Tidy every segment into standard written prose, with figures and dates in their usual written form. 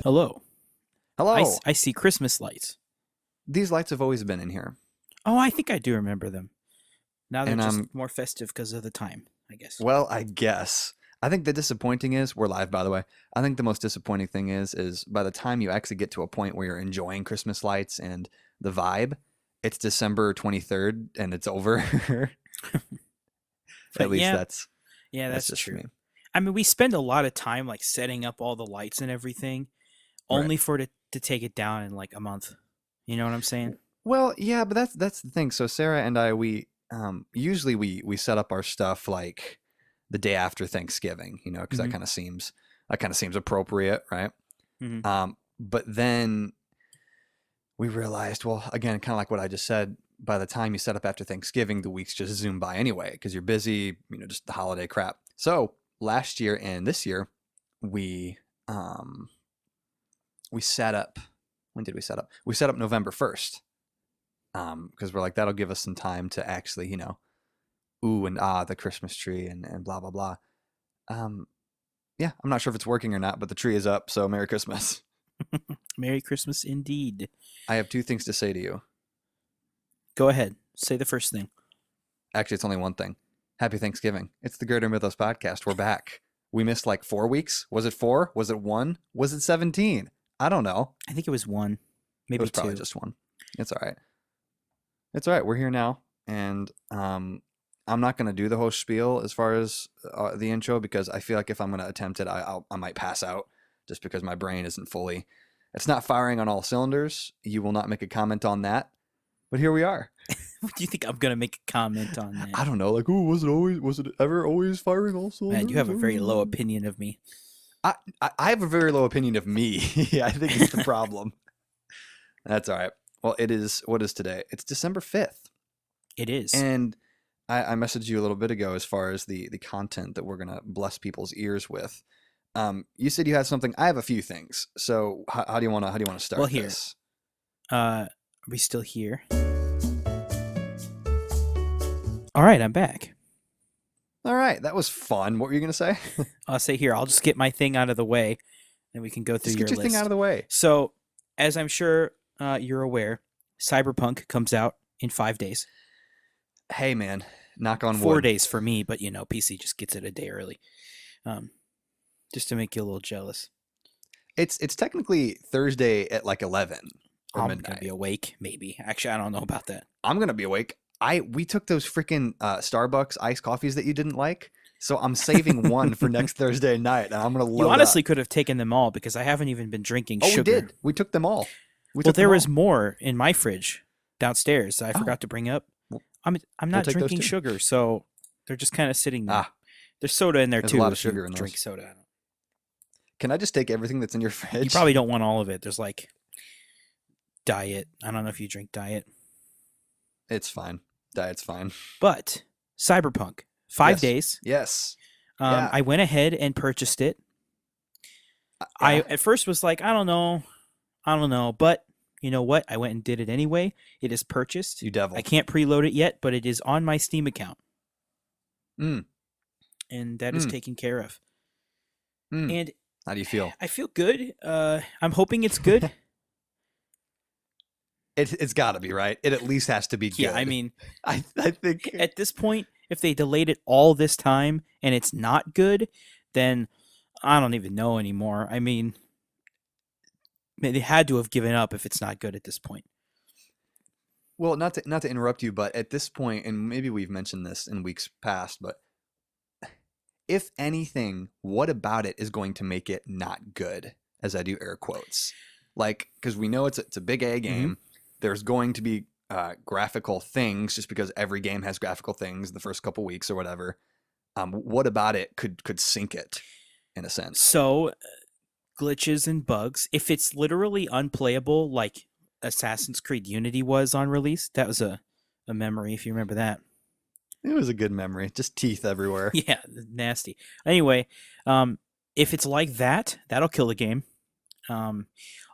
Hello. Hello. I see Christmas lights. These lights have always been in here, Oh, I think I do remember them. Now they're and just more festive because of the time, I guess. well, I guess. I think the disappointing is we're live, by the way. I think the most disappointing thing is by the time you actually get to a point where you're enjoying Christmas lights and the vibe, it's December 23rd and it's over. At least yeah, that's that's just true. me. I mean, we spend a lot of time like setting up all the lights and everything, Right. only for it to take it down in like a month. You know what I'm saying? Well, yeah, but that's the thing. So Sarah and I, we usually we set up our stuff like the day after Thanksgiving, because Mhm. that kind of seems appropriate, right? Mhm. But then we realized, well, again, kind of like what I just said, by the time you set up after Thanksgiving, the weeks just zoom by anyway because you're busy, just the holiday crap. So last year and this year, we we set up. When did we set up? We set up November 1st because we're like that'll give us some time to actually, ooh and ah the Christmas tree and blah blah blah. Um, yeah, I'm not sure if it's working or not, but the tree is up, so Merry Christmas. Merry Christmas indeed. I have two things to say to you. Go ahead. Say the first thing. Actually, it's only one thing. Happy Thanksgiving. It's the Greater Mythos podcast. We're back. We missed like 4 weeks. Was it 4? Was it 1? Was it 17? I don't know. I think it was 1, It maybe was probably 2. just 1. It's all right. It's all right. We're here now. And I'm not going to do the whole spiel as far as the intro because I feel like if I'm going to attempt it, I might pass out just because my brain isn't fully. It's not firing on all cylinders. You will not make a comment on that. But here we are. What do you think I'm gonna make a comment on that? I don't know. Like, oh, was it ever always firing all cylinders? Man, you have a very low opinion of me. I have a very low opinion of me. I think it's the problem. That's all right. Well, it is. What is today? It's December 5th. It is. And I messaged you a little bit ago as far as the content that we're going to bless people's ears with. You said you had something. I have a few things. So how do you want to start Well, here. this? Are we still here? All right, I'm back. All right. That was fun. What were you going to say? I'll say here, I'll just get my thing out of the way, and we can go through Just your get your list. thing out of the way. So, as I'm sure you're aware, Cyberpunk comes out in 5 days. Hey, man. Knock on wood. 4 days for me, but PC just gets it a day early. Just to make you a little jealous. It's technically Thursday at like 11 or I'm midnight. gonna be awake, maybe. Actually, I don't know about that. I'm gonna be awake. We took those freaking Starbucks iced coffees that you didn't like, so I'm saving one for next Thursday night, and I'm gonna load You honestly up. could have taken them all because I haven't even been drinking Oh, sugar. we did. We took them all. Well, there was more in my fridge downstairs that I forgot to bring up. Well, I'm not take those drinking too. sugar, so they're just kind of sitting there. Ah, There's soda in there there's too. a lot of if you sugar in drink those. soda. Can I just take everything that's in your fridge? You probably don't want all of it. There's like diet. I don't know if you drink diet, It's fine. Diet's fine. but Cyberpunk 5 Yes. days. Yes. Yeah. I went ahead and purchased it. I at first was like, I don't know, but you know what? I went and did it anyway. It is purchased. You devil. I can't preload it yet, but it is on my Steam account. Mm. And that is taken care of. Mm. And How do you feel? I feel good. I'm hoping it's good. It's got to be, right? It at least has to be good. Yeah, I mean, I think at this point, if they delayed it all this time and it's not good, then I don't even know anymore. I mean, they had to have given up if it's not good at this point. Well, not to interrupt you, but at this point, and maybe we've mentioned this in weeks past, but if anything, what about it is going to make it not good? As I do air quotes, like because we know it's a big A game. There's going to be graphical things just because every game has graphical things the first couple weeks or whatever. What about it could sink it in a sense? So, glitches and bugs. If it's literally unplayable, like Assassin's Creed Unity was on release, that was a memory if you remember that. It was a good memory. Just teeth everywhere. Yeah, nasty. Anyway, if it's like that, that'll kill the game.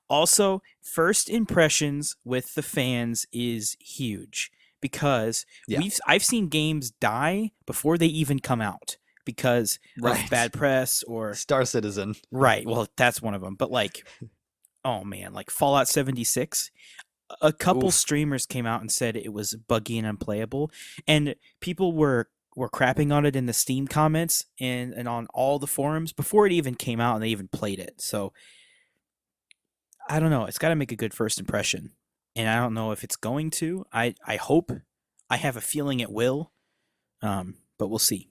Also, first impressions with the fans is huge because Yeah. I've seen games die before they even come out because of Right. bad press or Star Citizen. right. Well, that's one of them. But like, oh man, like Fallout 76, a couple Oof. streamers came out and said it was buggy and unplayable, and people were crapping on it in the Steam comments and on all the forums before it even came out and they even played it. So I don't know. It's got to make a good first impression, and I don't know if it's going to. I hope. I have a feeling it will, but we'll see.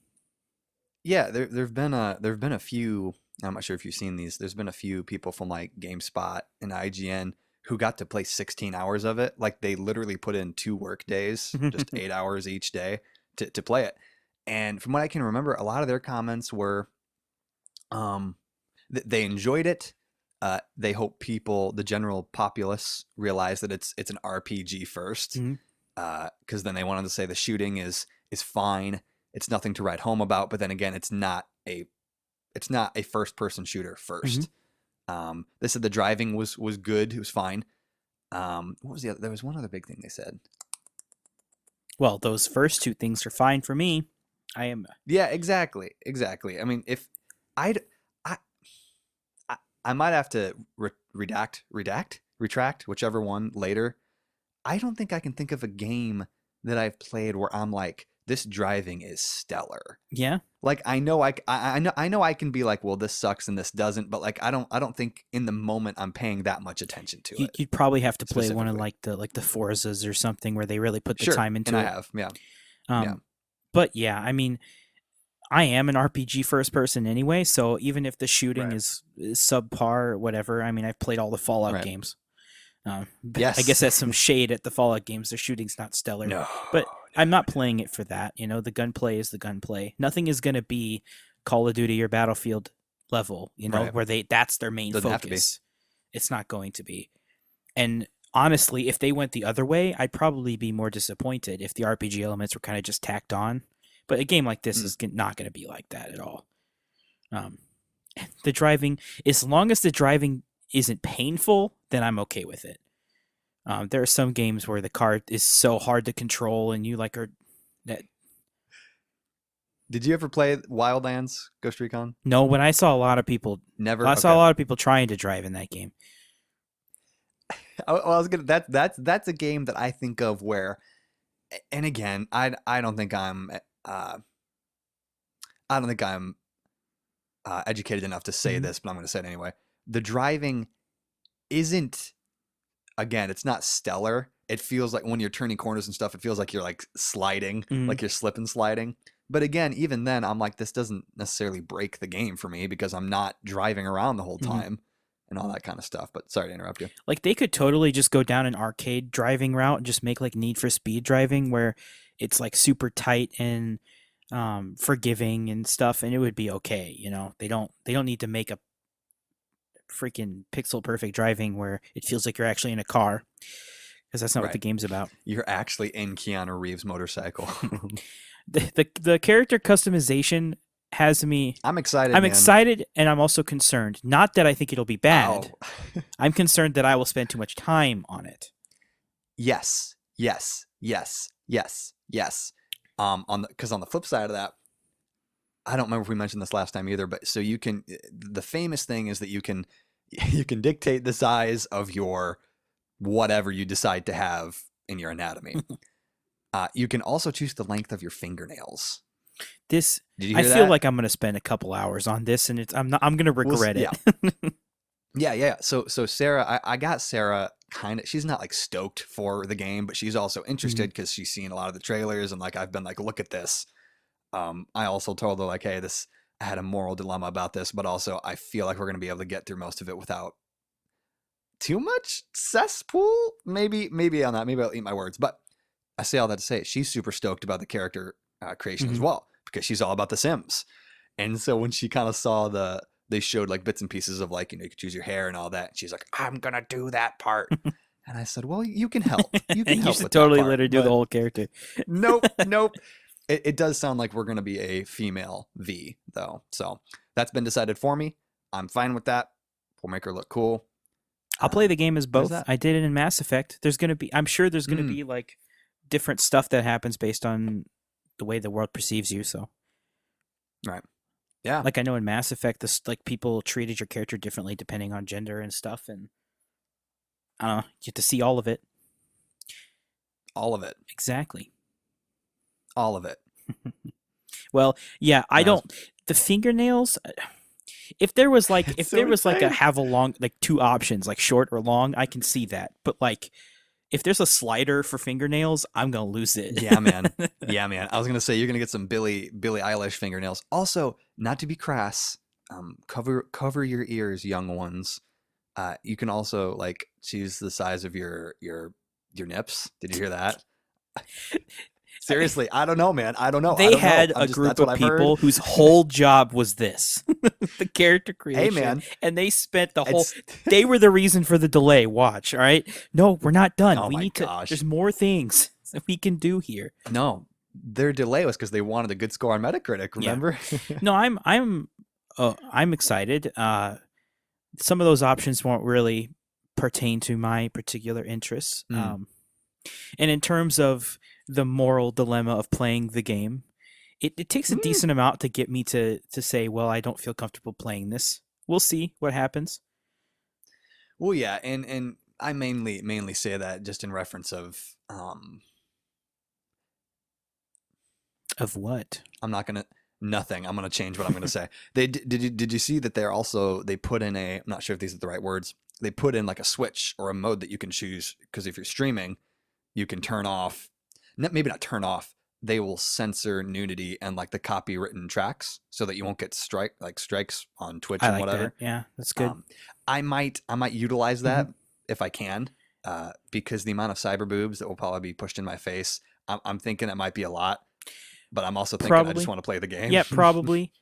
Yeah, there've been a few. I'm not sure if you've seen these. There's been a few people from like GameSpot and IGN who got to play 16 hours of it. Like they literally put in 2 work days, just 8 hours each day to play it. And from what I can remember, a lot of their comments were, um, they enjoyed it. They hope people, the general populace, realize that it's an RPG first, Mhm. because then they wanted to say the shooting is fine. It's nothing to write home about. But then again, it's not a first person shooter Mhm. first. They said the driving was good. It was fine. What was the other? There was one other big thing they said. Well, those first two things are fine for me. I am. Yeah, exactly, exactly. I mean, if I'd I I might have to retract, whichever one later. I don't think I can think of a game that I've played where I'm like, this driving is stellar. Yeah. Like I know I can be like, well, this sucks and this doesn't, but like I don't think in the moment I'm paying that much attention to it You'd probably have to play one of specifically. like the Forzas or something where they really put the Sure, time and into I it. have, yeah, yeah, Um, but yeah, I mean, I am an RPG first person anyway, so even if the shooting right, is subpar or whatever, I mean, I've played all the Fallout right. games. I guess Yes. that's some shade at the Fallout games. Their shooting's not stellar, No, but no, I'm not no. playing it for that. You know, the gunplay is the gunplay. Nothing is going to be Call of Duty or Battlefield level. You know, Right. where that's their main Doesn't have to be. focus. It's not going to be. And honestly, if they went the other way, I'd probably be more disappointed if the RPG elements were kind of just tacked on. But a game like this Mm. is not going to be like that at all. Um, the driving, as long as the driving isn't painful, then I'm okay with it. There are some games where the car is so hard to control, and you like are that. Did you ever play Wildlands Ghost Recon? No, when I saw a lot of people, Never. I saw a Okay. lot of people trying to drive in that game. I was gonna. That's a game that I think of where, and again, I don't think I don't think I'm educated enough to say Mm-hmm. this, but I'm going to say it anyway. The driving isn't, again, it's not stellar. It feels like when you're turning corners and stuff, it feels like you're like sliding, Mm-hmm. like you're slip and sliding. But again, even then, I'm like, this doesn't necessarily break the game for me because I'm not driving around the whole Mm-hmm. time and all that kind of stuff. But sorry to interrupt you. Like they could totally just go down an arcade driving route and just make like Need for Speed driving where it's like super tight and forgiving and stuff, and it would be okay. You know, they don't need to make a freaking pixel perfect driving where it feels like you're actually in a car because that's not what the Right. game's about. You're actually in Keanu Reeves' motorcycle. The character customization has me. I'm excited, I'm man. excited and I'm also concerned. Not that I think it'll be bad. Oh, I'm concerned that I will spend too much time on it. yes, yes, yes, yes, yes. Because on the flip side of that, I don't remember if we mentioned this last time either, but so you can, the famous thing is that you can you can dictate the size of your whatever you decide to have in your anatomy. You can also choose the length of your fingernails. This Did you I hear feel that? like I'm going to spend a couple hours on this and I'm going to regret it. Yeah, yeah, yeah. So Sarah, I got Sarah kind of. She's not like stoked for the game, but she's also Mhm. interested because she's seen a lot of the trailers and like I've been like, look at this. I also told her like, hey, this. I had a moral dilemma about this, but also I feel like we're gonna be able to get through most of it without too much cesspool. Maybe on that. Maybe I'll eat my words. But I say all that to say she's super stoked about the character creation as Mhm. well because she's all about the Sims. And so when she kind of saw they showed like bits and pieces of like, you could choose your hair and all that. And she's like, I'm going to do that part. And I said, well, you can help. You can You help should with that totally part. let her do the But whole character. nope, nope. It does sound like we're going to be a female V though. So that's been decided for me. I'm fine with that. We'll make her look cool. I'll play the game as There's both. that. I did it in Mass Effect. I'm sure there's going to Mm, be like different stuff that happens based on the way the world perceives you. So, Right. Yeah. like I know in Mass Effect, this like people treated your character differently depending on gender and stuff, and I don't know, you get to see all of it. All of it. Exactly. All of it. Well, yeah, I No, don't. The fingernails. If there was like it's if so there was like a insane. have a long like two options like short or long, I can see that. But like if there's a slider for fingernails, I'm gonna lose it. Yeah, man. Yeah, man. I was gonna say you're gonna get some Billie Eilish fingernails. Also, not to be crass, cover your ears, young ones. You can also like choose the size of your nips. Did you hear that? Seriously, I don't know, man. I don't know. I They don't know. had I'm a just group that's what of I've heard. people whose whole job was this, the character Hey, creation, man. and they spent the whole. It's They were the reason for the delay. Watch, all right. No, we're not done. oh We my need to. gosh. There's more things that we can do here. No, their delay was because they wanted a good score on Metacritic. Yeah. Remember? No, I'm excited. Some of those options won't really pertain to my particular interests. Mm. And in terms of the moral dilemma of playing the game, it takes a Mm. decent amount to get me to say, well, I don't feel comfortable playing this. We'll see what happens. Well, yeah, and I mainly say that just in reference of Of what? I'm not gonna nothing. I'm gonna change what I'm gonna say. Did you see that they're also they put in a I'm not sure if these are the right words. They put in like a switch or a mode that you can choose because if you're streaming, you can turn off. Maybe not turn off. They will censor nudity and like the copywritten tracks so that you won't get strikes on Twitch I and like that. whatever. Yeah, that's good. Um, I might utilize Hmm. that if I can, because the amount of cyber boobs that will probably be pushed in my face, I'm thinking it might be a lot. But I'm also thinking I just Probably. want to play the game. Yeah, probably.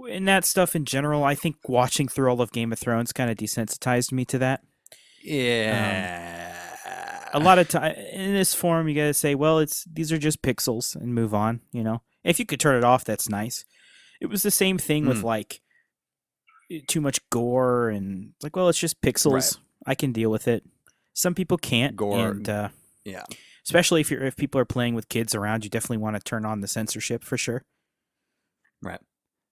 And that stuff in general, I think watching through all of Game of Thrones kind of desensitized me to that. Um, a Yeah. lot of time in this form, you gotta say, well, it's these are just pixels and move on. You know, if you could turn it off, that's nice. It was the same thing with Mm, like too much gore and like, well, it's just right. pixels. I can deal with it. Some people can't, Gore. and Yeah. especially if people are playing with kids around, you definitely want to turn on the censorship for sure. Right.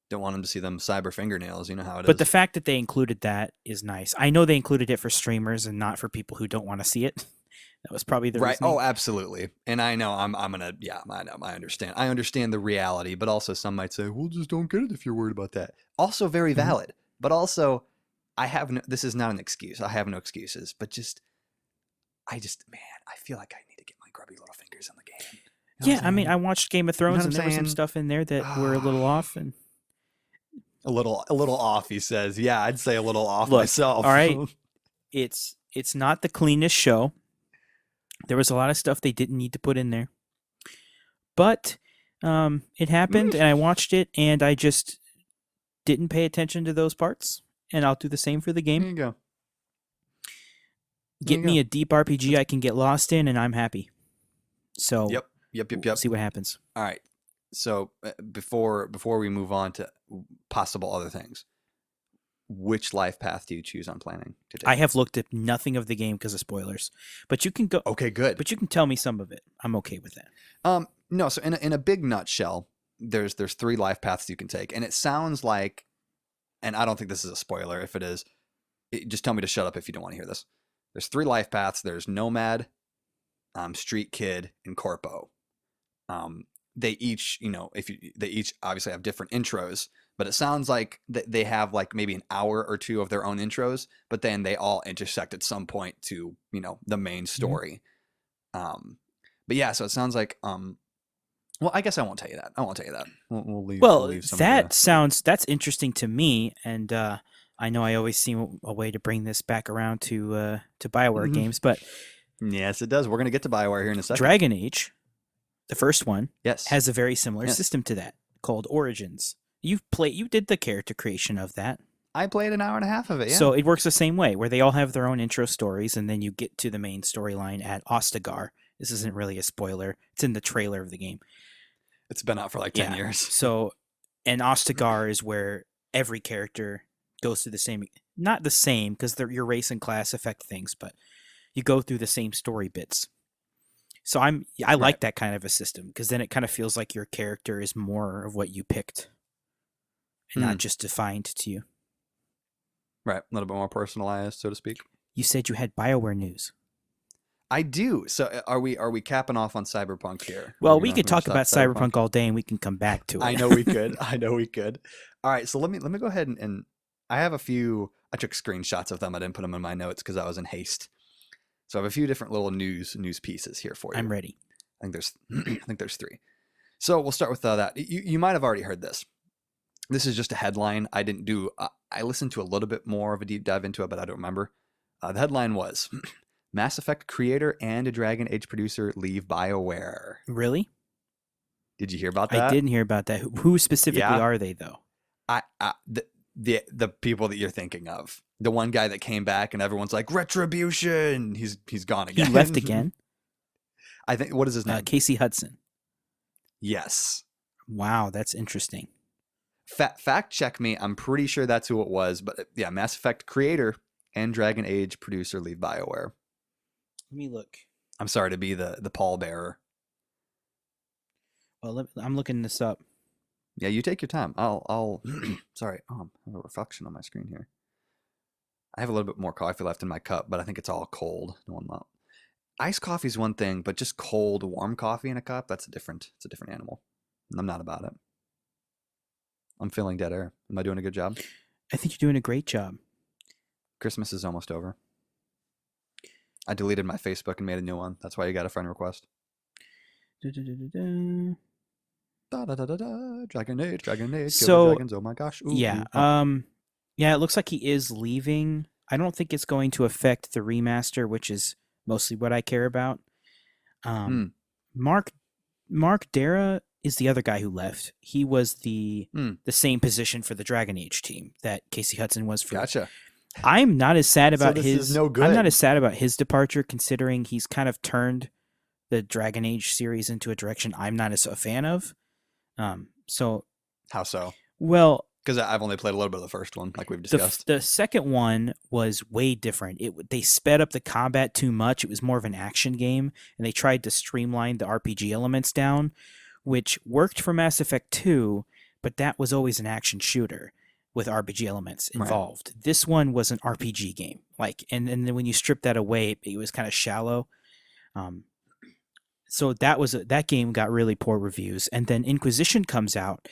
Don't want them to see them cyber fingernails. You know how it But the is. fact that they included that is nice. I know they included it for streamers and not for people who don't want to see it. That was probably the Right. reasoning. Oh, absolutely. And I know I'm gonna. Yeah. I know. I understand. I understand the reality, but also some might say, "Well, just don't get it if you're worried about that." Also, very Mhm. valid. But also, I have no. This is not an excuse. I have no excuses. But man, I feel like I need to get my grubby little fingers in the game. You know what Yeah, I'm I mean, saying? I watched Game of You know Thrones what I'm and there was some saying? stuff in there that were a little off. And A little off, he says. Yeah, I'd say a little off look, all myself. right, it's not the cleanest show. There was a lot of stuff they didn't need to put in there, but it happened, Mm, and I watched it, and I just didn't pay attention to those parts. And I'll do the same for the there game. you go. There Get you me go. a deep RPG That's I can get lost in, and I'm happy. So yep, yep, yep, we'll yep. see what happens. All right. So before we move on to possible other things, which life path do you choose on planning to I take? have looked at nothing of the game because of spoilers, but you can go. Okay, good. But you can tell me some of it. I'm okay with that. No. So in a big nutshell, there's three life paths you can take, and it sounds like, and I don't think this is a spoiler. If it is, just tell me to shut up if you don't want to hear this. There's three life paths. There's Nomad, Street Kid, and Corpo. Um, they each, they each obviously have different intros, but it sounds like they have like maybe an hour or two of their own intros, but then they all intersect at some point to, the main Mhm. story. Um, but yeah, so it sounds like, well, I guess I won't tell you that. I won't tell you that. We'll Well, leave some of the. that's interesting to me, and I know I always see a way to bring this back around to Bioware Mhm. games, but Yes, it does. We're gonna get to Bioware here in a second. Dragon Age, the first one, Yes, has a very similar yes. system to that called Origins. You did the character creation of that. I played an hour and a half of it. Yeah. So it works the same way, where they all have their own intro stories, and then you get to the main storyline at Ostagar. This isn't really a spoiler; it's in the trailer of the game. It's been out for like 10 Yeah. years. So, and Ostagar is where every character goes through the same, not the same, because your race and class affect things, but you go through the same story bits. So I Right. like that kind of a system because then it kind of feels like your character is more of what you picked and not Mm, just defined to you. right. A little bit more personalized, so to speak. You said you had BioWare news. I do. So are we capping off on Cyberpunk here? Are Well, we we gonna could talk about stop Cyberpunk? Cyberpunk all day and we can come back to I it. know we could. I know we could. All right, so let me go ahead and I have a few. I took screenshots of them. I didn't put them in my notes because I was in haste. So I have a few different little news pieces here for I'm you. ready. I think there's I think there's three. So we'll start with that. You might have already heard this. This is just a headline. I didn't do. I listened to a little bit more of a deep dive into it, but I don't remember. The headline was Mass Effect creator and a Dragon Age producer leave BioWare. Really? Did you hear about I that? didn't hear about that. Who specifically Yeah. are they, though? The people that you're thinking of. The one guy that came back and everyone's like retribution. He's gone He left again. again? I think what is his name? Casey Hudson. Yes. Wow, that's interesting. Fact check me. I'm pretty sure that's who it was. But yeah, Mass Effect creator and Dragon Age producer leave BioWare. Let me look. I'm sorry to be the pallbearer. Well, I'm looking this up. Yeah, you take your time. I'll sorry. I have a reflection on my screen here. I have a little bit more coffee left in my cup, but I think it's all cold. No, I'm not. Iced coffee is one thing, but just cold, warm coffee in a cup, it's a different animal. And I'm not about it. I'm feeling dead air. Am I doing a good job? I think you're doing a great job. Christmas is almost over. I deleted my Facebook and made a new one. That's why you got a friend request. Da-da-da-da-da. Da da da da da. Dragon Age, Dragon Age, kill the So dragons. Oh my gosh. Ooh, yeah, ooh. Oh. yeah, it looks like he is leaving. I don't think it's going to affect the remaster, which is mostly what I care about. Um, Hmm. Mark Mark Dara is the other guy who left. He was Hmm. the same position for the Dragon Age team that Casey Hudson was for. Gotcha. I'm not as sad So about this is his. no I'm not good. as sad about his departure, considering he's kind of turned the Dragon Age series into a direction I'm not as a fan of. So How so? well, Because I've only played a little bit of the first one, like we've the discussed. the second one was way different. They sped up the combat too much. It was more of an action game, and they tried to streamline the RPG elements down, which worked for Mass Effect 2, but that was always an action shooter with RPG elements Right. involved. This one was an RPG game, and then when you strip that away, it was kind of shallow. Um, so that game got really poor reviews, and then Inquisition comes out,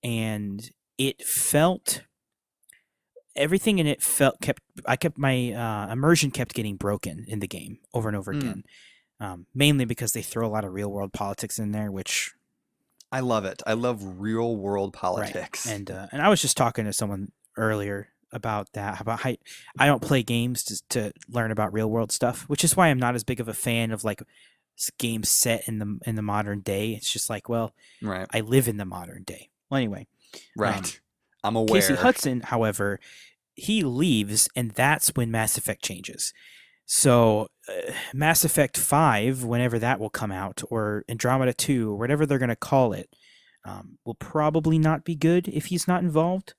and it felt everything in it felt kept I kept my immersion kept getting broken in the game over and over Hmm. again, mainly because they throw a lot of real world politics in there, which I love it. I love real world right. politics. And I was just talking to someone earlier about that, about how I don't play games to learn about real world stuff, which is why I'm not as big of a fan of like games set in the modern day. It's just like, well, Right. I live in the modern day. Well, anyway, Right. I'm Casey aware. Hudson, however, he leaves, and that's when Mass Effect changes. So, Mass Effect 5, whenever that will come out, or Andromeda 2, or whatever they're going to call it, will probably not be good if he's not involved.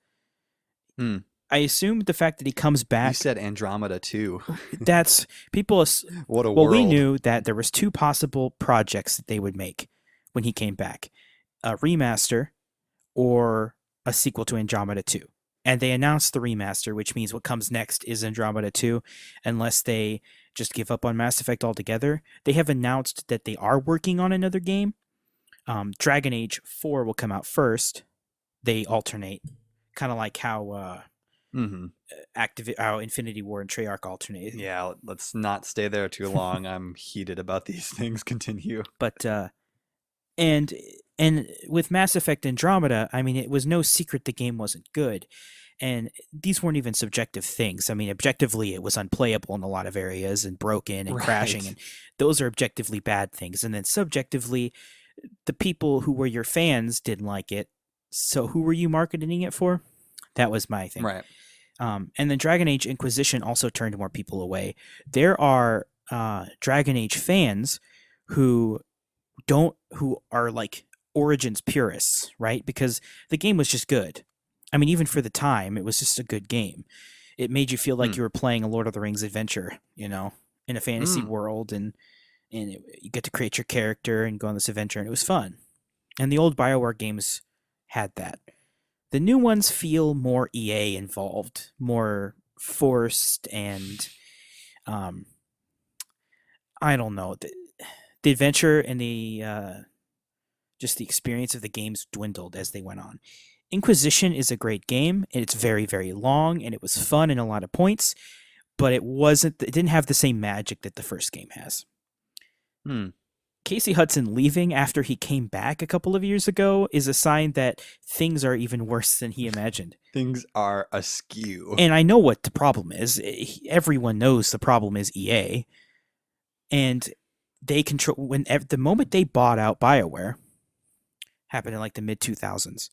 Hmm. I assume the fact that he comes You back, said Andromeda too. that's people. What a Well, we world. knew that there was two possible projects that they would make when he came back: a remaster or a sequel to Andromeda 2. And they announced the remaster, which means what comes next is Andromeda 2, unless they just give up on Mass Effect altogether. They have announced that they are working on another game. Dragon Age 4 will come out first. They alternate, kind of like how Mm-hmm. how Infinity War and Treyarch alternate. Yeah, let's not stay there too long. I'm heated about these things. Continue. But and and with Mass Effect Andromeda, I mean, it was no secret the game wasn't good. And these weren't even subjective things. I mean, objectively, it was unplayable in a lot of areas and broken and crashing, Right. and those are objectively bad things. And then subjectively, the people who were your fans didn't like it. So who were you marketing it for? That was my thing. Right. And then Dragon Age Inquisition also turned more people away. There are Dragon Age fans who who are like Origins purists, right? Because the game was just good. I mean, even for the time, it was just a good game. It made you feel like Hmm. you were playing a Lord of the Rings adventure, in a fantasy Mm. world, and you get to create your character and go on this adventure, and it was fun. And the old BioWare games had that. The new ones feel more EA involved, more forced, and um, I don't know. The adventure and the just the experience of the games dwindled as they went on. Inquisition is a great game, and it's very, very long, and it was fun in a lot of points, but it didn't have the same magic that the first game has. Hmm. Casey Hudson leaving after he came back a couple of years ago is a sign that things are even worse than he imagined. Things are askew. And I know what the problem is. Everyone knows the problem is EA, and they control the moment they bought out BioWare happened in like the mid 2000s.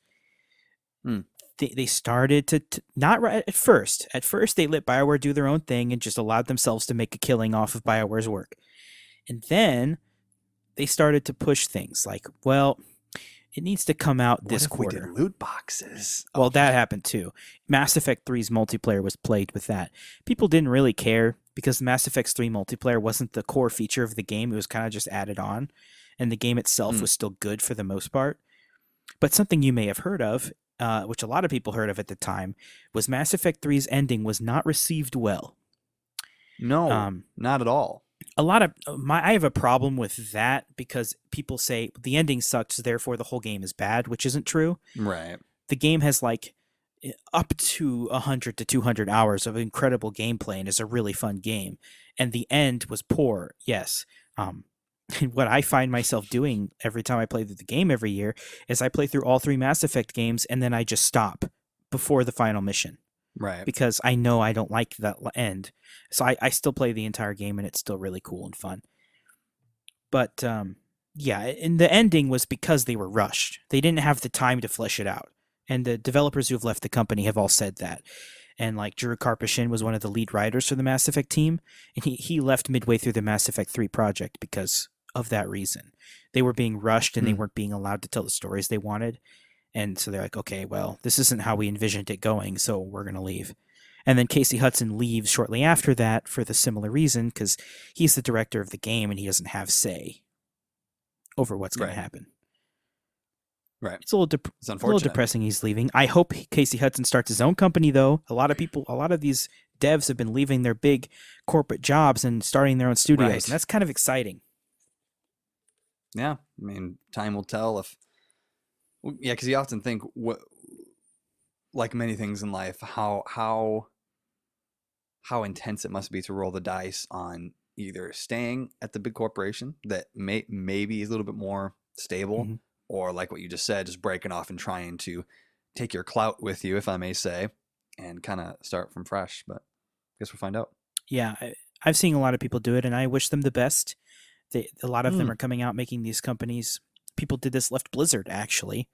Hmm. They started to not right at first. At first, they let BioWare do their own thing and just allowed themselves to make a killing off of BioWare's work. And then they started to push things like, well, it needs to come out What this if we did quarter. loot boxes? Well, that happened too. Mass Effect 3's multiplayer was plagued with that. People didn't really care because Mass Effect 3 multiplayer wasn't the core feature of the game. It was kind of just added on, and the game itself Hmm. was still good for the most part. But something you may have heard of, which a lot of people heard of at the time, was Mass Effect 3's ending was not received well. No, Um, not at all. a lot of I have a problem with that because people say the ending sucks, therefore the whole game is bad, which isn't true. Right. The game has like up to 100 to 200 hours of incredible gameplay and is a really fun game. And the end was poor, yes. And what I find myself doing every time I play through the game every year is I play through all three Mass Effect games and then I just stop before the final mission Right. because I know I don't like that end. So I still play the entire game and it's still really cool and fun. But yeah, and the ending was because they were rushed. They didn't have the time to flesh it out. And the developers who have left the company have all said that. And like Drew Karpyshyn was one of the lead writers for the Mass Effect team, and he left midway through the Mass Effect 3 project because of that reason. They were being rushed and they Hmm. weren't being allowed to tell the stories they wanted. And so they're like, okay, well, this isn't how we envisioned it going, so we're going to leave. And then Casey Hudson leaves shortly after that for the similar reason because he's the director of the game and he doesn't have say over what's going to Right. happen. Right. It's a little, It's a little unfortunate. depressing he's leaving. I hope Casey Hudson starts his own company, though. A lot of these devs have been leaving their big corporate jobs and starting their own studios, Right. and that's kind of exciting. Yeah. I mean, time will tell if. Well, yeah, because you often think, like many things in life, how intense it must be to roll the dice on either staying at the big corporation that maybe is a little bit more stable, Mm-hmm. or like what you just said, just breaking off and trying to take your clout with you, if I may say, and kind of start from fresh. But I guess we'll find out. Yeah, I've seen a lot of people do it, and I wish them the best. A lot of them Mm. are coming out making these companies. People did this left Blizzard, actually.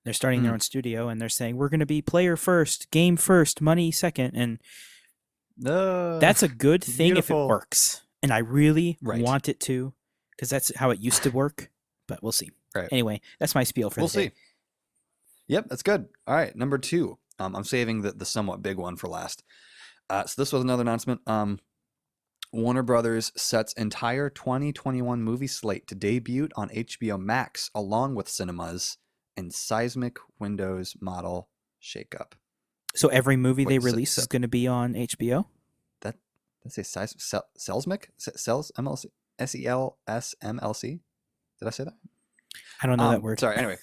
They're starting their Mm. own studio, and they're saying, we're going to be player first, game first, money second. And that's a good thing if it Beautiful. works. And I really Right. want it to, because that's how it used to work. But we'll see. Right. Anyway, that's my spiel for We'll the day. see. Yep, that's good. All right, number 2. I'm saving the somewhat big one for last. So this was another announcement. Warner Brothers sets entire 2021 movie slate to debut on HBO Max, along with cinemas and seismic Windows model shakeup. So every movie they Wait, release is going to be on HBO? That's a seismic Sels MLC SELSMLC. Did I say that? I don't know that word. Sorry. Anyway,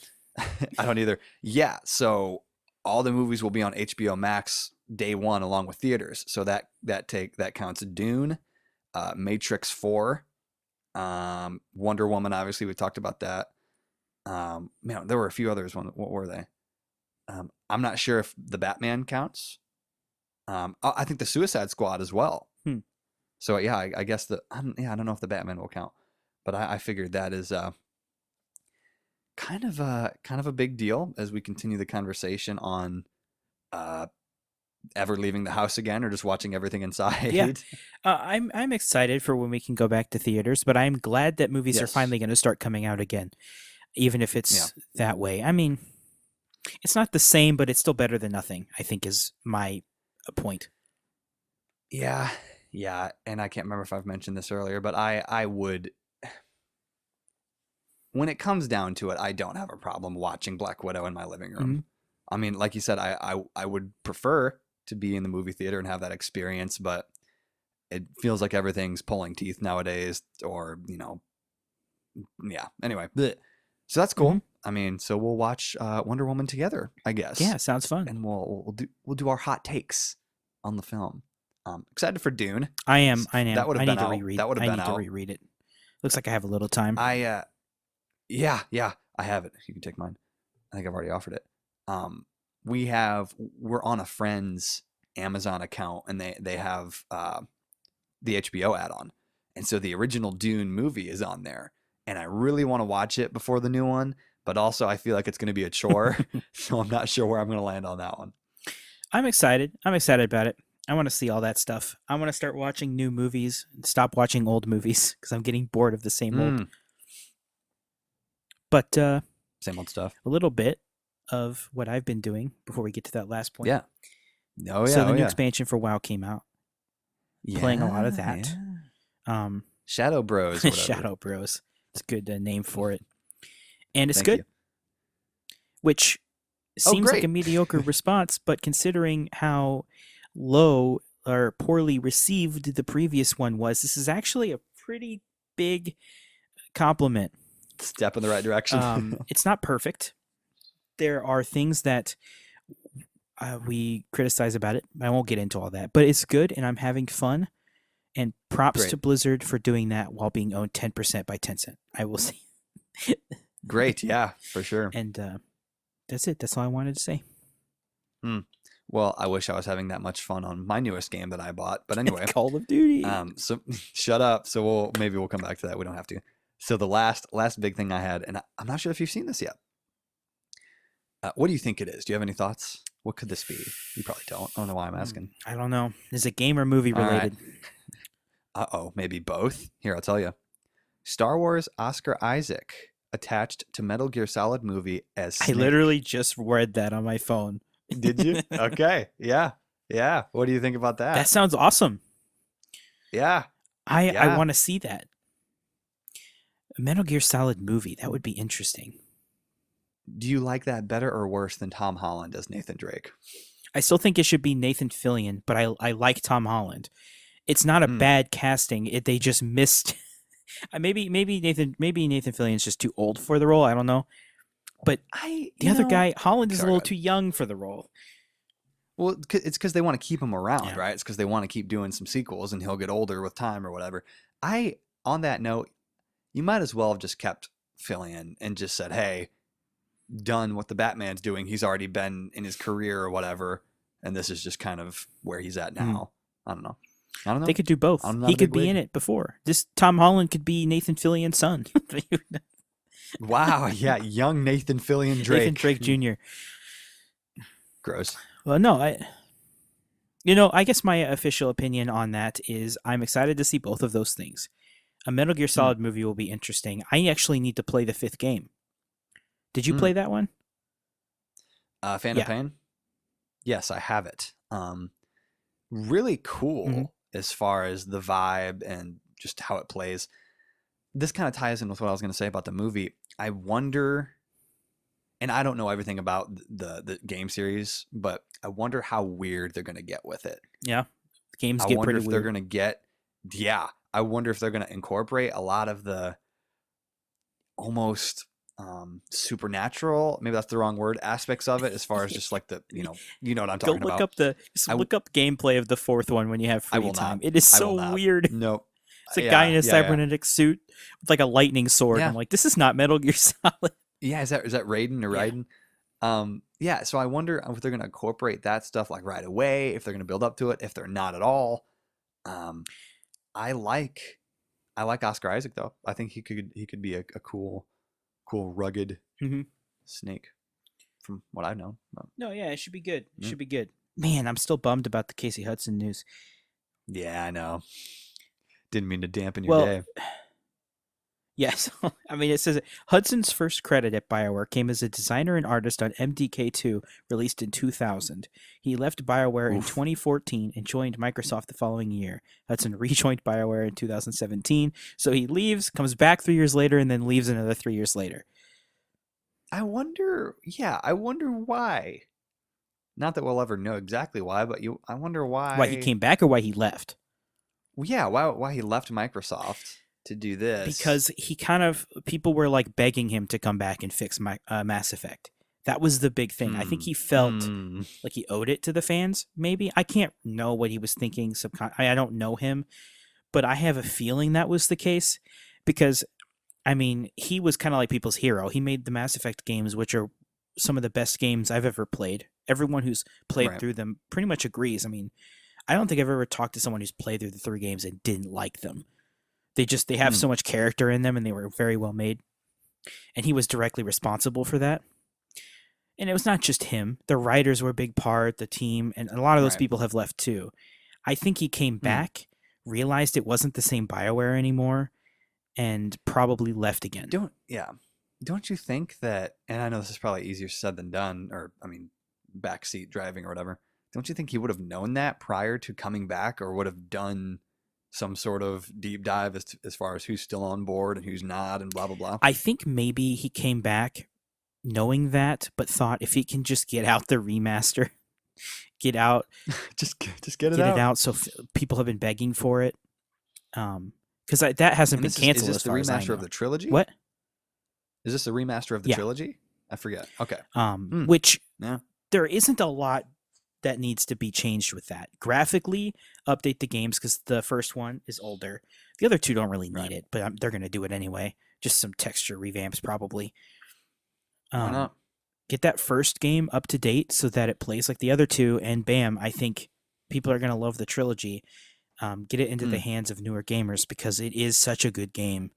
I don't either. Yeah. So all the movies will be on HBO Max day one, along with theaters. So that counts Dune, Matrix 4, Wonder Woman. Obviously, we talked about that. Man, there were a few others. What were they? I'm not sure if the Batman counts. I think the Suicide Squad as well. So yeah, I guess I don't know if the Batman will count, but I figured that is kind of a big deal as we continue the conversation on ever leaving the house again or just watching everything inside. Yeah. I'm excited for when we can go back to theaters, but I'm glad that movies are Yes. finally going to start coming out again, even if it's that way. I mean, it's not the same, but it's still better than nothing, I think is my point. Yeah, and I can't remember if I've mentioned this earlier, but I would when it comes down to it, I don't have a problem watching Black Widow in my living room. Hmm. I mean, like you said, I would prefer to be in the movie theater and have that experience, but it feels like everything's pulling teeth nowadays, or yeah. Anyway, bleh. So that's Hmm. cool. I mean, so we'll watch Wonder Woman together, I guess, Yeah, sounds fun. and we'll do our hot takes on the film. Excited for Dune. I am. I That am. would have I been need to out. reread. That would have I been need to out. reread it. Looks like I have a little time. I yeah, I have it. You can take mine. I think I've already offered it. We're on a friend's Amazon account, and they have the HBO add-on, and so the original Dune movie is on there, and I really want to watch it before the new one, but also I feel like it's going to be a chore, so I'm not sure where I'm going to land on that one. I'm excited. I'm excited about it. I want to see all that stuff. I want to start watching new movies and stop watching old movies because I'm getting bored of the same old. Mm, But same old stuff. a little bit of what I've been doing before we get to that last point. Yeah. Oh So yeah. the Oh new yeah. expansion for WoW came out. Playing a lot of Yeah, that. yeah. Shadow Bros. Whatever. Shadow Bros. It's a good name for it, and it's Thank good. you. Which Oh, seems like a great. mediocre response, but considering how low or poorly received the previous one was, this is actually a pretty big compliment. Step in the right direction. It's not perfect. There are things that we criticize about it. I won't get into all that, but it's good, and I'm having fun. And props Great. to Blizzard for doing that while being owned 10% by Tencent. I will say. Great. Yeah, for sure. And that's it. That's all I wanted to say. Well, I wish I was having that much fun on my newest game that I bought. But anyway, Call of Duty. so shut up. So maybe we'll come back to that. We don't have to. So the last big thing I had, and I'm not sure if you've seen this yet. What do you think it is? Do you have any thoughts? What could this be? You probably don't. I don't know why I'm asking. I don't know. Is it game or movie All right. related? Uh-oh, maybe both. Here, I'll tell you. Star Wars Oscar Isaac attached to Metal Gear Solid movie as I Snake. literally just read that on my phone. Did you? Okay. Yeah. Yeah. What do you think about that? That sounds awesome. Yeah. I Yeah. want to see that. A Metal Gear Solid movie. That would be interesting. Do you like that better or worse than Tom Holland as Nathan Drake? I still think it should be Nathan Fillion, but I like Tom Holland. It's not a bad casting. They just missed. maybe Nathan Fillion's just too old for the role. I don't know. But the other guy, Holland, is a little too young for the role. Well, it's because they want to keep him around, Yeah. right? It's because they want to keep doing some sequels, and he'll get older with time or whatever. On that note, you might as well have just kept Fillion and just said, "Hey, done what the Batman's doing. He's already been in his career or whatever, and this is just kind of where he's at now." I don't know. They could do both. I'm not He a could big be in wig. it before. This Tom Holland could be Nathan Fillion's son. Wow, yeah, young Nathan Fillion Drake. Nathan Drake Jr. Gross. Well, no, I guess my official opinion on that is I'm excited to see both of those things. A Metal Gear Solid movie will be interesting. I actually need to play the 5th game. Did you play that one? Fan of Pain? Yes, I have it. Really cool as far as the vibe and just how it plays. This kind of ties in with what I was going to say about the movie. I wonder, and I don't know everything about the game series, but I wonder how weird they're going to get with it. Yeah. Games I get wonder pretty if they're weird. going to get, I wonder if they're going to incorporate a lot of the almost supernatural, maybe that's the wrong word, aspects of it, as far as just like the, you know what I'm Go talking look about. look up gameplay of the 4th one when you have I free will time. not. It is I will so not. weird. Nope. It's a guy in a cybernetic suit with like a lightning sword. Yeah. I'm like, this is not Metal Gear Solid. Yeah, is that Raiden or Raiden? Yeah, so I wonder if they're going to incorporate that stuff like right away, if they're going to build up to it, if they're not at all. I like Oscar Isaac though. I think he could be a cool rugged Snake from what I've known. No, yeah, it should be good. It Yeah. should be good. Man, I'm still bummed about the Casey Hudson news. Yeah, I know. Didn't mean to dampen your day. Yes. I mean, it says Hudson's first credit at BioWare came as a designer and artist on MDK2, released in 2000. He left BioWare in Oof. 2014 and joined Microsoft the following year. Hudson rejoined BioWare in 2017. So he leaves, comes back 3 years later, and then leaves another 3 years later. I wonder, yeah, I wonder why. Not that we'll ever know exactly why, but I wonder Why he why. came back or why he left? Well, yeah, why he left Microsoft to do this. Because he kind of, people were like begging him to come back and fix Mass Effect. That was the big thing. I think Hmm. he felt Hmm. like he owed it to the fans. Maybe I can't know what he was thinking. I don't know him, but I have a feeling that was the case because I mean he was kind of like people's hero. He made the Mass Effect games, which are some of the best games I've ever played. Everyone who's played Right. through them pretty much agrees. I mean, I don't think I've ever talked to someone who's played through the three games and didn't like them. They have Hmm. so much character in them and they were very well made. And he was directly responsible for that. And it was not just him. The writers were a big part, the team, and a lot of those Right. people have left too. I think he came Hmm. back, realized it wasn't the same BioWare anymore, and probably left again. Yeah. Don't you think that, and I know this is probably easier said than done, or I mean, backseat driving or whatever. Don't you think he would have known that prior to coming back, or would have done some sort of deep dive as far as who's still on board and who's not, and blah blah blah? I think maybe he came back knowing that, but thought if he can just get out the remaster, get out, Just get it get it out. out, so people have been begging for it. Because that hasn't And been is canceled this as the far as I remaster of know. the trilogy? What? Is this a remaster of the Yeah. trilogy? I forget. Okay. Hmm. Which Yeah. there isn't a lot that needs to be changed with that. Graphically, update the games because the first one is older. The other two don't really need Right. it, but they're going to do it anyway. Just some texture revamps, probably. Why Um, not? get that first game up to date so that it plays like the other two, and bam, I think people are going to love the trilogy. Get it into the Hmm. hands of newer gamers because it is such a good game.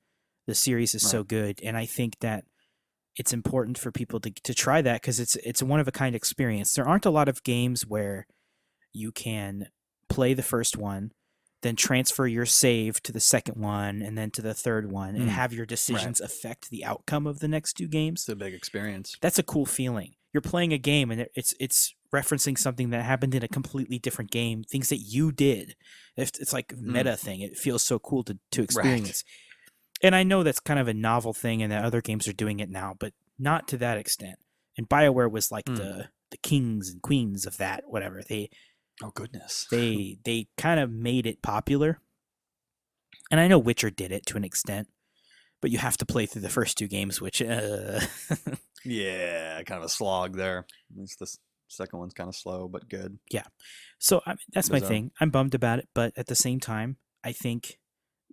The series is Right. so good, and I think that it's important for people to try that because it's a one of a kind experience. There aren't a lot of games where you can play the first one, then transfer your save to the second one and then to the third one and Hmm. have your Right. decisions affect the outcome of the next two games. It's a big experience. That's a cool feeling. You're playing a game and it's referencing something that happened in a completely different game, things that you did. It's like a Hmm. meta thing. It feels so cool to Right. experience. And I know that's kind of a novel thing and that other games are doing it now, but not to that extent. And BioWare was like Hmm. the kings and queens of that, whatever. Oh goodness. They kind of made it popular. And I know Witcher did it to an extent, but you have to play through the first two games, which Yeah, kind of a slog there. At least this second one's kind of slow but good. yeah. So I mean, that's my Bizarre. thing. I'm bummed about it, but at the same time, I think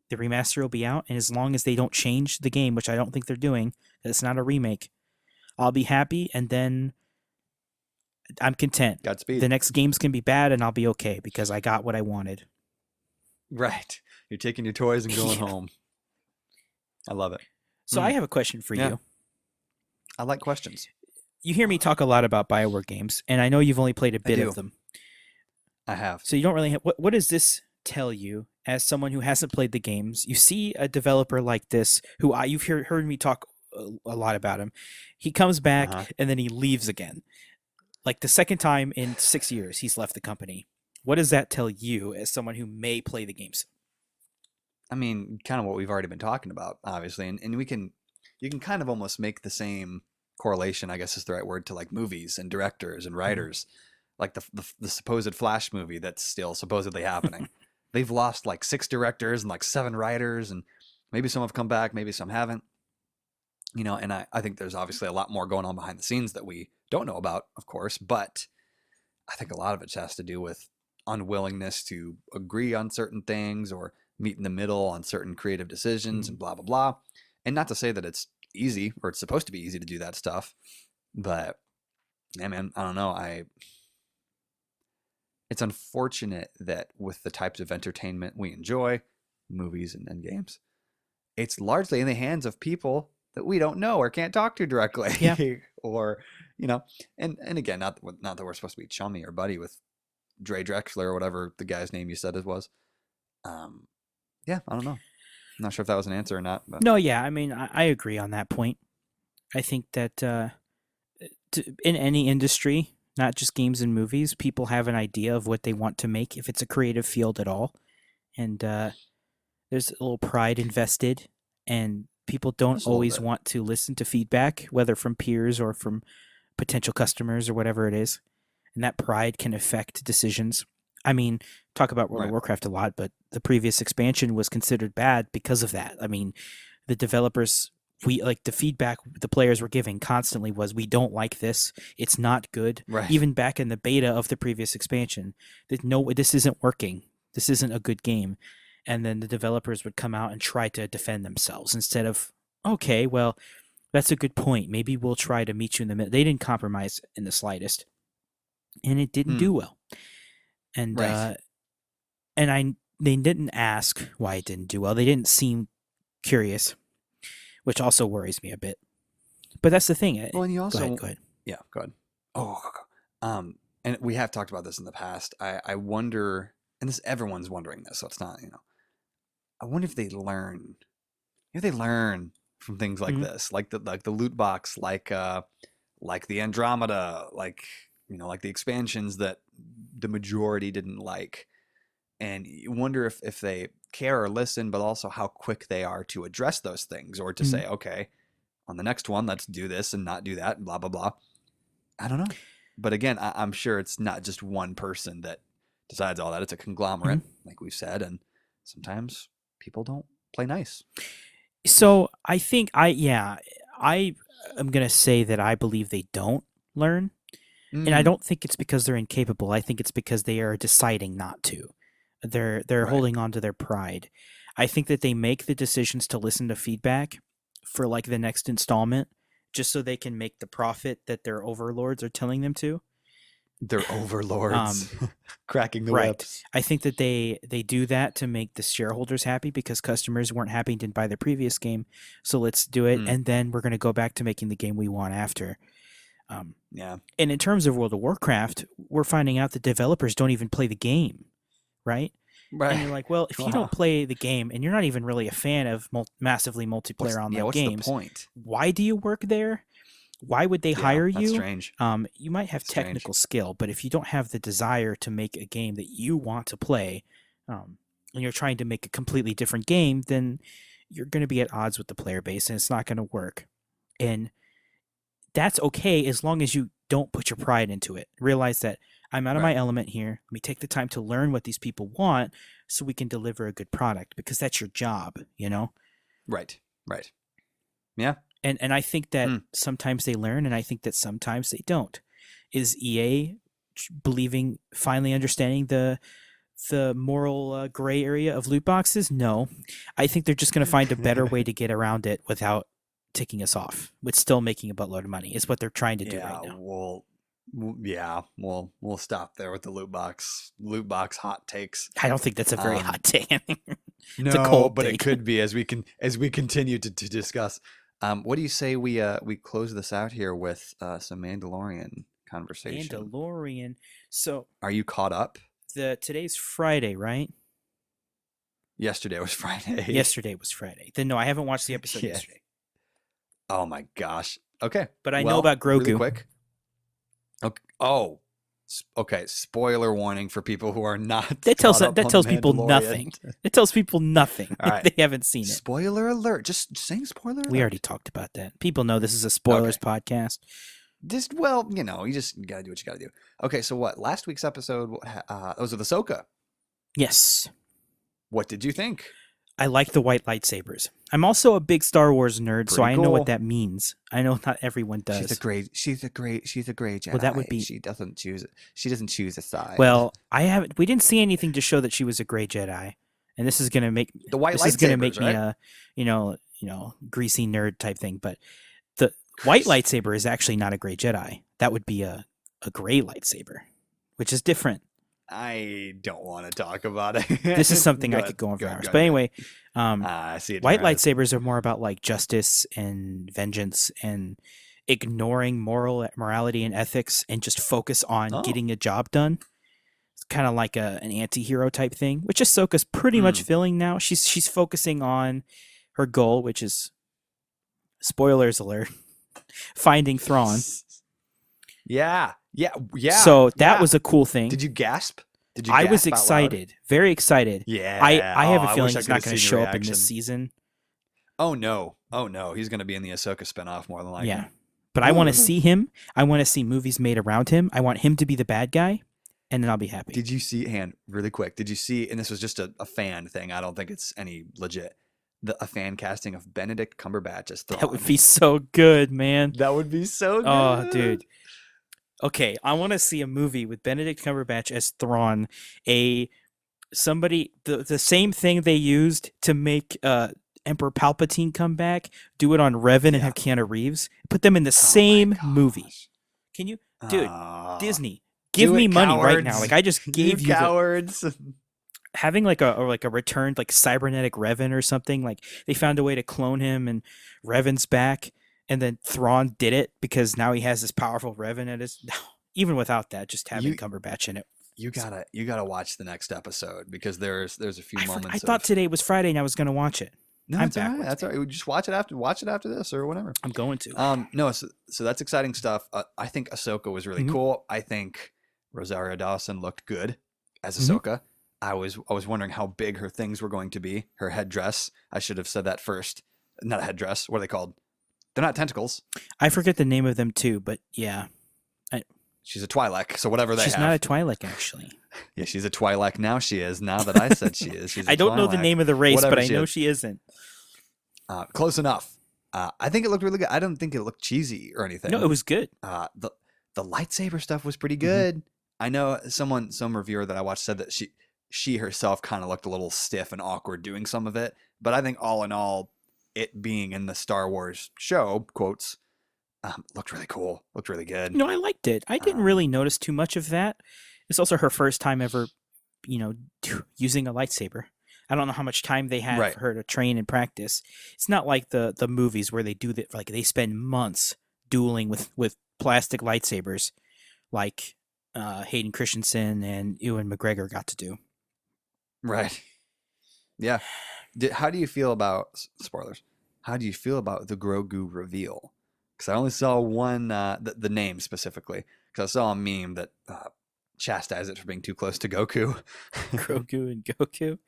the remaster will be out, and as long as they don't change the game, which I don't think they're doing, that it's not a remake, I'll be happy, and then I'm content. The Godspeed. next games can be bad, and I'll be okay because I got what I wanted. Right. You're taking your toys and going Yeah. home. I love it. So I have a question for Yeah. you. I like questions. You hear me talk a lot about Bioware games, and I know you've only played a I bit do. of them. I have. So you don't really what does this tell you as someone who hasn't played the games? You see a developer like this who you've heard me talk a lot about him. He comes back Uh-huh. and then he leaves again. Like the second time in 6 years he's left the company. What does that tell you as someone who may play the games? I mean, kind of what we've already been talking about, obviously. And you can kind of almost make the same correlation, I guess is the right word, to like movies and directors and Mhm. writers. Like the supposed Flash movie that's still supposedly happening. They've lost like 6 directors and like 7 writers, and maybe some have come back, maybe some haven't. And I think there's obviously a lot more going on behind the scenes that we don't know about, of course, but I think a lot of it has to do with unwillingness to agree on certain things or meet in the middle on certain creative decisions Mhm. and blah blah blah. And not to say that it's easy or it's supposed to be easy to do that stuff, but yeah, man, I don't know. It's unfortunate that with the types of entertainment we enjoy, movies and games, it's largely in the hands of people that we don't know or can't talk to Yeah. directly, or you know, and again, not that we're supposed to be chummy or buddy with Dre Drexler or whatever the guy's name you said it was. Um, yeah, I don't know. Not sure if that was an answer or not, but No, yeah, I mean, I agree on that point. I think that in any industry, not just games and movies, people have an idea of what they want to make if it's a creative field at all. And there's a little pride invested, and people don't just a little always bit. want to listen to feedback, whether from peers or from potential customers or whatever it is. And that pride can affect decisions. I mean, talk about World of Right. Warcraft a lot, but the previous expansion was considered bad because of that. I mean, the developers, we like the feedback the players were giving constantly was, we don't like this, it's not good. Right. Even back in the beta of the previous expansion, that no, this isn't working, this isn't a good game. And then the developers would come out and try to defend themselves instead of, okay, well, that's a good point, maybe we'll try to meet you in the middle. They didn't compromise in the slightest, and it didn't Hmm. do well. And Right. and I they didn't ask why it didn't do well. They didn't seem curious, which also worries me a bit. But that's the thing. Well, and you Go ahead. also, Go ahead. yeah, go ahead. Oh, and we have talked about this in the past. I wonder, and this everyone's wondering this, so it's not, I wonder if they learn from things like Mm-hmm. this, like the loot box, like the Andromeda, like the expansions that the majority didn't like, and you wonder if they care or listen, but also how quick they are to address those things or to Mm-hmm. say, okay, on the next one, let's do this and not do that, and blah blah blah. I don't know, but again, I'm sure it's not just one person that decides all that. It's a Mm-hmm. conglomerate, like we said, and sometimes people don't play nice. So I think I am gonna say that I believe they don't learn, and I Mm, don't think it's because they're incapable. I think it's because they are deciding not to. They're right. holding on to their pride. I think that they make the decisions to listen to feedback for like the next installment, just so they can make the profit that their overlords are telling them to. They're Um, overlords, cracking the right. whips. I think that they do that to make the shareholders happy because customers weren't happy and didn't buy the previous game. So let's do it, Mm, and then we're going to go back to making the game we want after. Um, yeah. and in terms of World of Warcraft, we're finding out that developers don't even play the game, right? And Right. you're like, well, if you don't Wow. play the game and you're not even really a fan of massively multiplayer online What's the games, point? why do you work there? Why would they Yeah, hire that's you? strange. You might have That's strange. technical skill, but if you don't have the desire to make a game that you want to play, and you're trying to make a completely different game, then you're going to be at odds with the player base, and it's not going to work. And that's okay as long as you don't put your pride into it. Realize that I'm out of my Right. element here. Let me take the time to learn what these people want so we can deliver a good product because that's your job, you know? Right. Right. Yeah. And I think that Hmm. sometimes they learn and I think that sometimes they don't. Is EA believing finally understanding the moral gray area of loot boxes? No. I think they're just going to find a better way to get around it without ticking us off, with still making a buttload of money. Is what they're trying to do right Yeah. now. Yeah. We'll stop there with the loot box hot takes. I don't think that's a very Um, hot take. It's a no, cold but it take. could be as we continue to discuss. What do you say we close this out here with some Mandalorian conversation? Mandalorian. So Are you caught up? the today's Friday, right? Yesterday was Friday. Yesterday was Friday. Then no, I haven't watched the episode Yeah. yesterday, Oh my gosh. Okay. but I know Well, about really Grogu. quick. Okay. Oh, okay. Spoiler warning for people who are not caught up That on The tells people nothing. Mandalorian. It tells people nothing All if right. they haven't seen it. Spoiler alert. Just saying spoiler We already alert. talked about that. People know this is a spoilers Okay. podcast. Just, well, you just gotta do what you gotta do. Okay, so what? Last week's episode was with Ahsoka. Yes, What did you think? I like the white lightsabers. I'm also a big Star Wars nerd, so Pretty I know what cool. that means. I know not everyone She's a does. great Jedi. Well, that would be She doesn't choose a side. well. I haven't. We didn't see anything to show that she was a gray Jedi, and this is gonna make The white this is gonna make lightsabers, me right? a greasy nerd type thing. But the white Greasy. lightsaber is actually not a gray Jedi. That would be a gray lightsaber, which is different. I don't want to talk about it. This is something Go I ahead. could go on for Go ahead, hours. go But ahead, go ahead. anyway, I see it in white your eyes. lightsabers are more about like justice and vengeance and ignoring morality and ethics and just focus on Oh, getting a job done. kind of like an anti-hero type thing, which Ahsoka's pretty much Mm. filling now. She's focusing on her goal, which is, spoilers alert, finding Thrawn. Yeah. Yeah. Yeah. So that Yeah. was a cool thing. Did you gasp? Did you I was gasp out loud? excited, very excited. Yeah. I Oh, have a I feeling wish I he's could not have going to seen your show up in this reaction. season. Oh no. Oh no. He's going to be in the Ahsoka spinoff more than Yeah. likely. But I want to see him. I want to see movies made around him. I want him to be the bad guy, and then I'll be happy. Did you see, hand really quick? Did you see, and this was just a fan thing. I don't think it's any legit. A fan casting of Benedict Cumberbatch as Thrawn. That would be so good, man. That would be so good. Oh, dude. Okay, I want to see a movie with Benedict Cumberbatch as Thrawn. The same thing they used to make Emperor Palpatine come back. Do it on Revan and have Keanu Reeves. Put them in the same movie. Can you, dude? Disney, give me money right now. Like I just gave you cowards. Having like a returned like cybernetic Revan or something. Like they found a way to clone him and Revan's back. And then Thrawn did it because now he has this powerful Revan at his. Even without that, just having Cumberbatch in it. You gotta watch the next episode because there's a few moments. I thought today was Friday and I was gonna watch it. No, that's all right. That's all right. Just watch it after this or whatever. I'm going to. No, so that's exciting stuff. I think Ahsoka was really cool. I think Rosario Dawson looked good as Ahsoka. I was wondering how big her things were going to be. Her headdress. I should have said that first. Not a headdress. What are they called? They're not tentacles. I forget the name of them too, but yeah. She's a Twi'lek, so whatever they have. She's not a Twi'lek, actually. Yeah, she's a Twi'lek now. She is. Now that I said she is. She's a I don't know the Twi'lek. name of the race, Whatever but I know she isn't. Close enough. I think it looked really good. I don't think it looked cheesy or anything. No, it was good. The lightsaber stuff was pretty good. I know some reviewer that I watched said that she herself kind of looked a little stiff and awkward doing some of it. But I think all in all, it being in the Star Wars show, quotes, looked really cool. Looked really good. No, I liked it. I didn't really notice too much of that. It's also her first time ever, using a lightsaber. I don't know how much time they had for her to train and practice. It's not like the movies where they do that. Like they spend months dueling with plastic lightsabers, like Hayden Christensen and Ewan McGregor got to do. Right. Yeah. How do you feel about spoilers? How do you feel about the Grogu reveal? Because I only saw one, the name specifically. Because I saw a meme that chastised it for being too close to Goku. Grogu and Goku.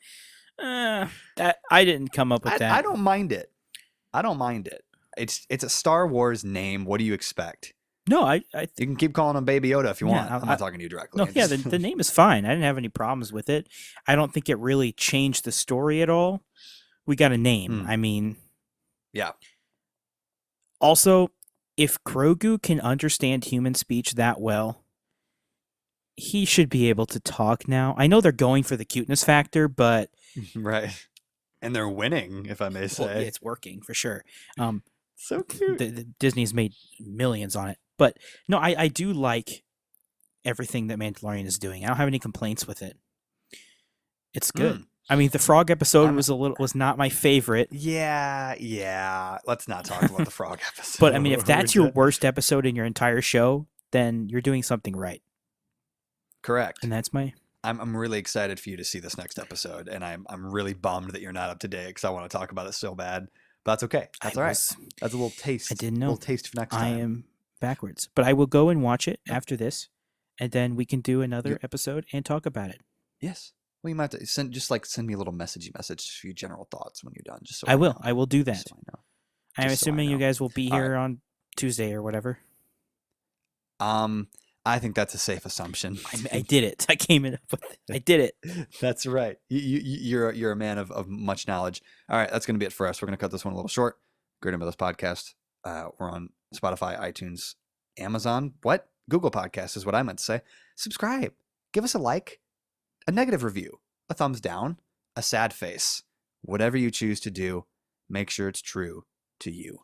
That I didn't come up with that. I don't mind it. It's a Star Wars name. What do you expect? No, you can keep calling him Baby Yoda if you want. I'm not talking to you directly. No, yeah, the name is fine. I didn't have any problems with it. I don't think it really changed the story at all. We got a name. I mean, yeah. Also, if Grogu can understand human speech that well, he should be able to talk now. I know they're going for the cuteness factor, but right, and they're winning, if I may say. Well, it's working for sure. So cute. Disney's made millions on it, but no, I do like everything that Mandalorian is doing. I don't have any complaints with it. It's good. I mean, the frog episode was not my favorite. Yeah. Let's not talk about the frog episode. But I mean, if that's your worst episode in your entire show, then you're doing something right. Correct. And that's my. I'm really excited for you to see this next episode, and I'm really bummed that you're not up to date because I want to talk about it so bad. But that's okay. That's all right. That's a little taste. I didn't know. A little taste for next time. I am backwards, but I will go and watch it after this, and then we can do another episode and talk about it. Yes. Well, you might have to send me a little message for your general thoughts when you're done. Just so I will. I will do that. So I know. I'm assuming you guys will be here on Tuesday or whatever. I think that's a safe assumption. I did it. I came in up with it. I did it. That's right. You're a man of much knowledge. All right, that's going to be it for us. We're going to cut this one a little short. Greater Mythos Podcast. We're on Spotify, iTunes, Amazon. What? Google Podcasts is what I meant to say. Subscribe. Give us a like. A negative review, a thumbs down, a sad face, whatever you choose to do, make sure it's true to you.